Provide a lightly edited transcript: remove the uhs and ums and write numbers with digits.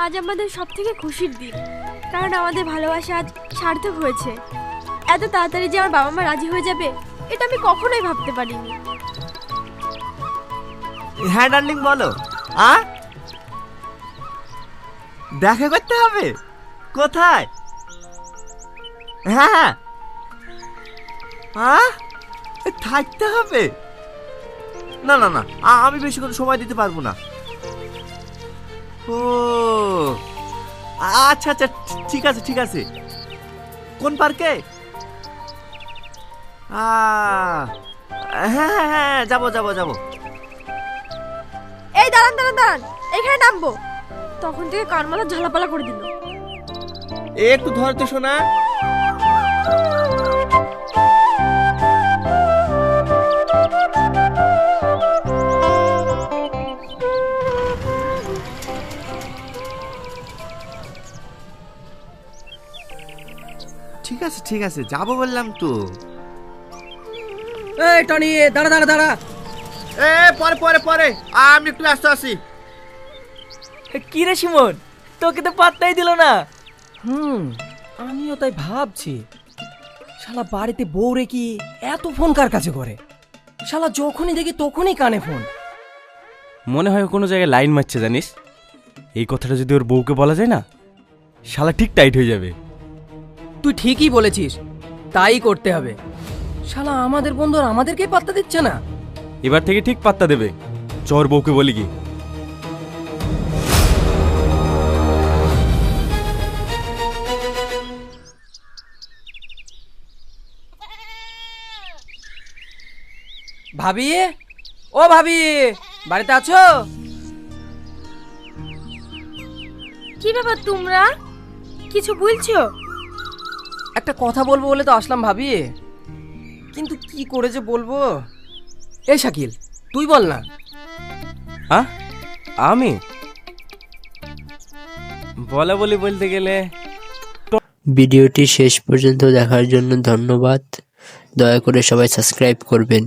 আজ আমাদের সব থেকে খুশির দিন, কারণ আমাদের ভালোবাসা আজ সার্থক হয়েছে। এত তাড়াতাড়ি যে আমার বাবা মা রাজি হয়ে যাবে, এটা আমি কখনোই ভাবতে পারিনি। হ্যাঁ ডার্লিং, বলো। দেখা করতে হবে? কোথায়? হ্যাঁ হ্যাঁ, থাকতে হবে? না না না, আমি বেশিক্ষণ সময় দিতে পারবো না। ও আচ্ছা আচ্ছা, ঠিক আছে ঠিক আছে। কোন পার্কে? হ্যাঁ হ্যাঁ হ্যাঁ, যাবো যাবো যাবো। এই দাঁড়ান দাঁড়ান দাঁড়ান, এখানে নামবো। তখন থেকে কান মাথা ঝালাপালা করে দিল। একটু ধর তো শোনা। ঠিক আছে ঠিক আছে, যাবো বললাম তো। এই টনি, দাঁড়া দাঁড়া দাঁড়া। পরে পরে পরে, আমি একটু ব্যস্ত আছি। কি রে সুমন, তোকে তো পাত্তাই দিল না। আমিও তাই ভাবছি, শালা বাড়িতে বউ রেখে এত ফোন কার কাছে করে? শালা যখনই দেখি তখনই কানে ফোন। মনে হয় কোনো জায়গায় লাইন মারছে, জানিস? এই কথাটা যদি ওর বউকে বলা যায় না, শালা ঠিক টাইট হয়ে যাবে। তুই ঠিকই বলেছিস, তাই করতে হবে। শালা আমাদের বন্ধু আর আমাদেরকেই পাত্তা দিচ্ছে না। এবার থেকে ঠিক পাত্তা দেবে। চর বউকে বলি কি। ভাবি, ও ভাবি, বাড়িতে আছো? কি ব্যাপার, তোমরা কিছু বলছো? একটা কথা বলবো বলে তো আসলাম ভাবি, কিন্তু কি করে যে বলবো। এই শাকিল, তুই বল না। আমি বলা বলি বলতে গেলে, ভিডিওটি শেষ পর্যন্ত দেখার জন্য ধন্যবাদ। দয়া করে সবাই সাবস্ক্রাইব করবেন।